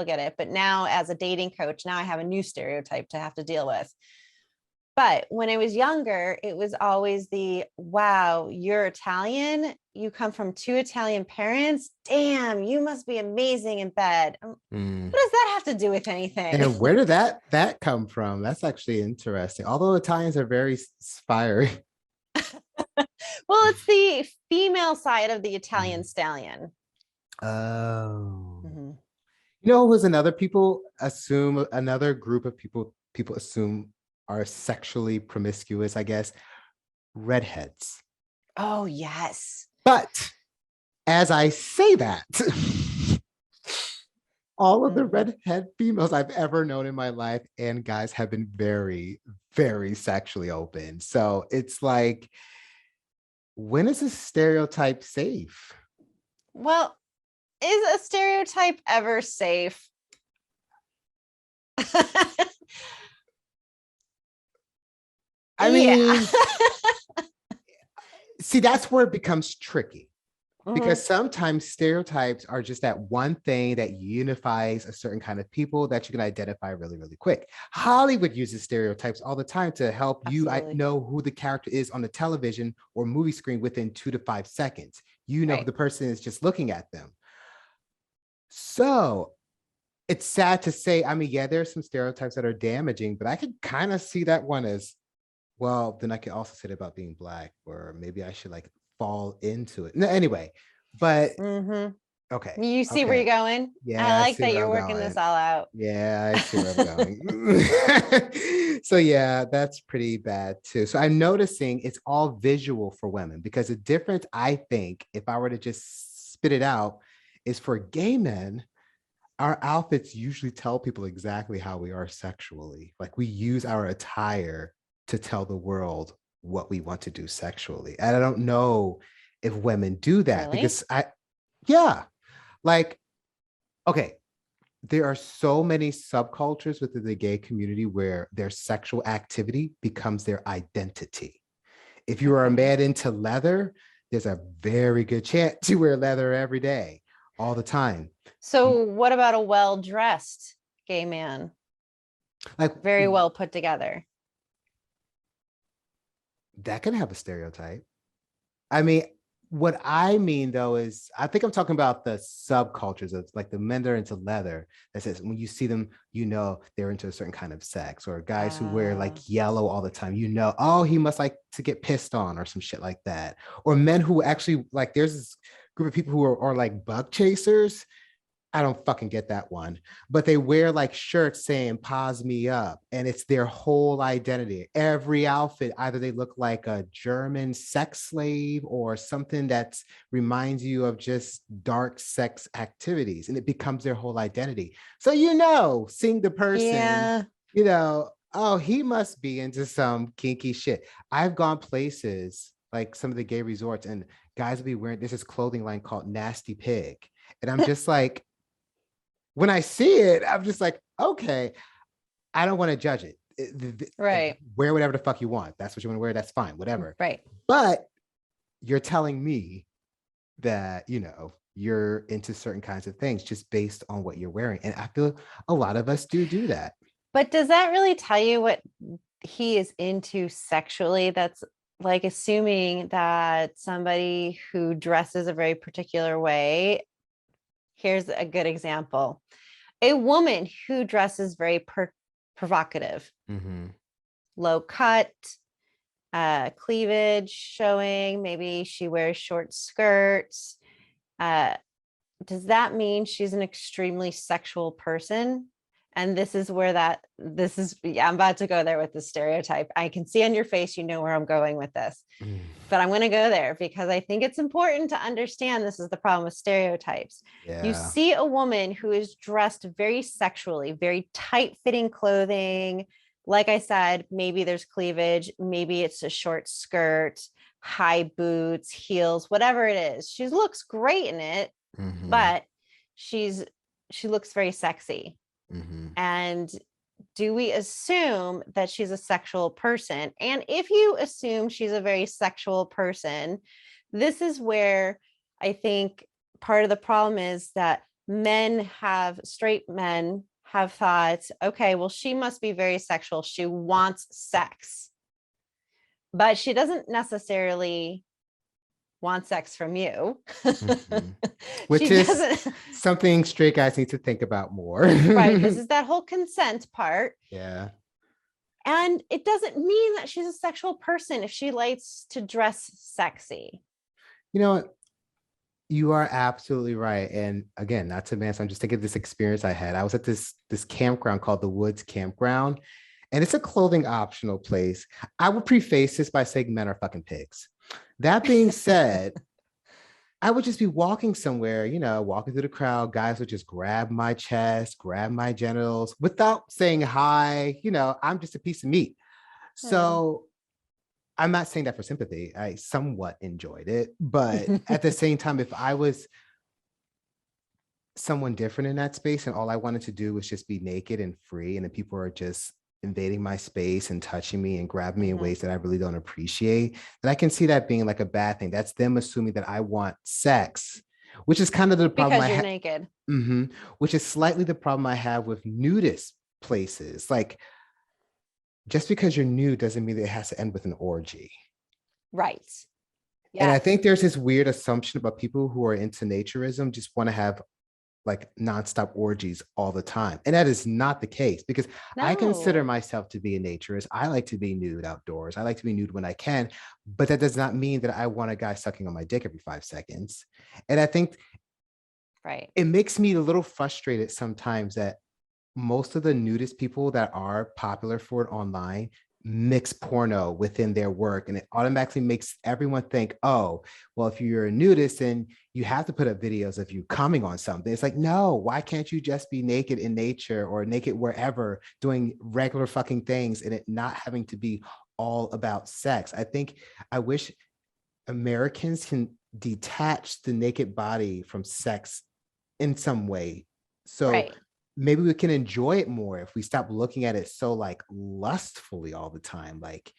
get it. But now as a dating coach, now I have a new stereotype to have to deal with. But when I was younger, it was always the, wow, you're Italian. You come from 2 Italian parents. Damn, you must be amazing in bed. What does that have to do with anything? And where did that come from? That's actually interesting. Although Italians are very fiery. Well, it's the female side of the Italian stallion. Oh. You know, who's another another group of people assume are sexually promiscuous, I guess, redheads. Oh, yes. But as I say that, all of the redhead females I've ever known in my life and guys have been very, very sexually open. So it's like, when is a stereotype safe? Well, is a stereotype ever safe? I mean, see, that's where it becomes tricky. Because sometimes stereotypes are just that one thing that unifies a certain kind of people that you can identify really, really quick. Hollywood uses stereotypes all the time to help you know who the character is on the television or movie screen within 2 to 5 seconds. You know who the person is just looking at them. So it's sad to say, I mean, yeah, there's some stereotypes that are damaging, but I could kind of see that one as, well, then I could also say it about being Black, or maybe I should like fall into it. No, anyway, but okay. You see where you're going? Yeah, I like that you're working this all out. Yeah, I see where I'm going. So yeah, that's pretty bad too. So I'm noticing it's all visual for women, because the difference, I think, if I were to just spit it out, is for gay men, our outfits usually tell people exactly how we are sexually. Like, we use our attire to tell the world what we want to do sexually. And I don't know if women do that, because like, okay, there are so many subcultures within the gay community where their sexual activity becomes their identity. If you are a man into leather, there's a very good chance you wear leather every day, all the time. So what about a well-dressed gay man? Like, very well put together. That can have a stereotype. I mean, what I mean though is, I think I'm talking about the subcultures of like the men that are into leather, that says when you see them, you know they're into a certain kind of sex, or guys who wear like yellow all the time, you know, oh, he must like to get pissed on or some shit like that. Or men who actually, like, there's this group of people who are like bug chasers. I don't fucking get that one, but they wear like shirts saying "pause me up," and it's their whole identity. Every outfit, either they look like a German sex slave or something that reminds you of just dark sex activities, and it becomes their whole identity. So, you know, seeing the person, you know, oh, he must be into some kinky shit. I've gone places like some of the gay resorts, and guys will be wearing, there's this clothing line called Nasty Pig, and I'm just like, when I see it, I'm just like, okay, I don't want to judge it. Right. Wear whatever the fuck you want. That's what you want to wear. That's fine. Whatever. Right. But you're telling me that, you know, you're into certain kinds of things just based on what you're wearing. And I feel a lot of us do that. But does that really tell you what he is into sexually? That's like assuming that somebody who dresses a very particular way. Here's a good example. A woman who dresses very provocative, low cut, cleavage showing, maybe she wears short skirts. Does that mean she's an extremely sexual person? And this is where I'm about to go there with the stereotype. I can see on your face, you know where I'm going with this, but I'm going to go there because I think it's important to understand this is the problem with stereotypes. Yeah. You see a woman who is dressed very sexually, very tight fitting clothing. Like I said, maybe there's cleavage, maybe it's a short skirt, high boots, heels, whatever it is. She looks great in it, but she looks very sexy. And do we assume that she's a sexual person? And if you assume she's a very sexual person, this is where I think part of the problem is that straight men have thought, okay, well, she must be very sexual. She wants sex, but she doesn't necessarily want sex from you. Mhm. She Which is doesn't. something straight guys need to think about more. Right. This is that whole consent part. Yeah. And it doesn't mean that she's a sexual person if she likes to dress sexy. You know what? You are absolutely right. And again, not to advance, I'm just thinking of this experience I had. I was at this campground called the Woods Campground, and it's a clothing optional place. I would preface this by saying men are fucking pigs. That being said, I would just be walking somewhere, walking through the crowd. Guys would just grab my chest, grab my genitals without saying hi. I'm just a piece of meat. Hmm. So I'm not saying that for sympathy. I somewhat enjoyed it. But at the same time, if I was someone different in that space and all I wanted to do was just be naked and free, and then people are just invading my space and touching me and grabbing me in Mhm. ways that I really don't appreciate, then I can see that being like a bad thing. That's them assuming that I want sex, which is kind of the problem Because you're naked. which is slightly the problem I have with nudist places. Like, just because you're nude doesn't mean that it has to end with an orgy. Right. And I Yes. think there's this weird assumption about people who are into naturism just want to have like nonstop orgies all the time. And that is not the case, because I consider No. myself to be a naturist. I like to be nude outdoors. I like to be nude when I can, but that does not mean that I want a guy sucking on my dick every 5 seconds. And I think Right. it makes me a little frustrated sometimes that most of the nudist people that are popular for it online mix porno within their work, and it automatically makes everyone think, oh, well, if you're a nudist then you have to put up videos of you coming on something. It's like, no, why can't you just be naked in nature or naked wherever doing regular fucking things and it not having to be all about sex? I wish Americans can detach the naked body from sex in some way, so Right. maybe we can enjoy it more if we stop looking at it so like lustfully all the time. Like,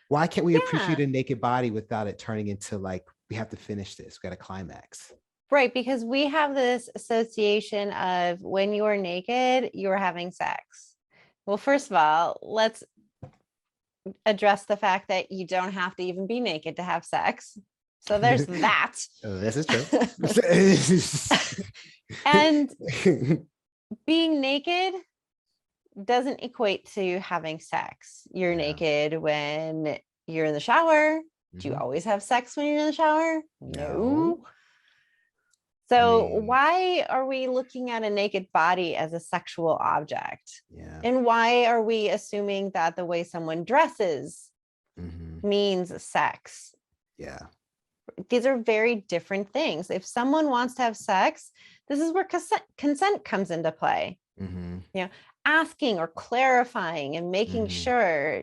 why can't we appreciate Yeah. a naked body without it turning into like, we have to finish this, we got a climax? Right. Because we have this association of when you are naked, you're having sex. Well, first of all, let's address the fact that you don't have to even be naked to have sex. So there's that. This is true. And being naked doesn't equate to having sex. You're Yeah. naked when you're in the shower. Do you Mhm. always have sex when you're in the shower? No. No. I So mean, why are we looking at a naked body as a sexual object? yeah. And why are we assuming that the way someone dresses Mhm. means sex? Yeah. These are very different things. If someone wants to have sex, this is where consent comes into play. Mhm. You know, asking or clarifying and making Mhm. sure,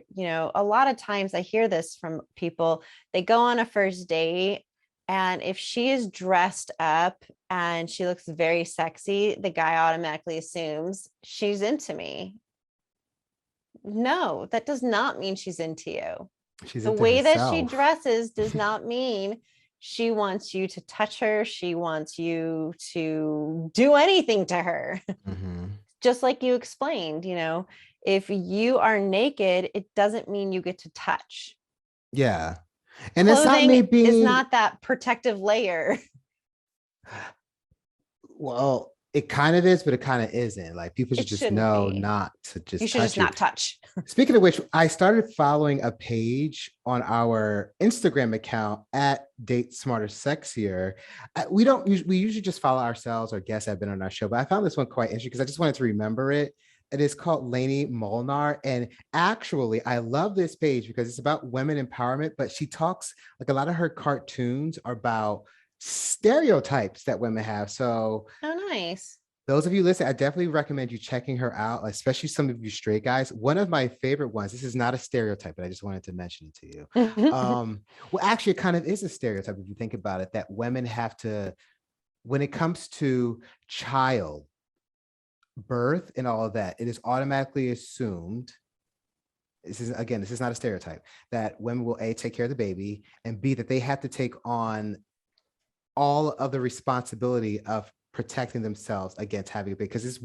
a lot of times I hear this from people. They go on a first date, and if she is dressed up and she looks very sexy, the guy automatically assumes she's into me. No, that does not mean she's into you. She's The into way that she herself. dresses does not mean she wants you to touch her. She wants you to do anything to her. Mhm. Just like you explained, if you are naked, it doesn't mean you get to touch. Yeah. And it's not Clothing me is being, not that protective layer. well, it kind of is, but it kind of isn't. Like, people should It just shouldn't know be. not to You just should just touch you. not touch. Speaking of which, I started following a page on our Instagram account at Date Smarter Sexier. We usually just follow ourselves or guests that have been on our show, but I found this one quite interesting because I just wanted to remember it. It is called Lainey Molnar. And actually, I love this page because it's about women empowerment, but she talks, like, a lot of her cartoons are about stereotypes that women have. So Oh, nice. those of you listening, I definitely recommend you checking her out, especially some of you straight guys. One of my favorite ones, this is not a stereotype, but I just wanted to mention it to you. Well, actually, it kind of is a stereotype if you think about it, that women have to, when it comes to child birth and all of that, it is automatically assumed, this is not a stereotype, that women will A, take care of the baby, and B, that they have to take on all of the responsibility of protecting themselves against having a baby because it's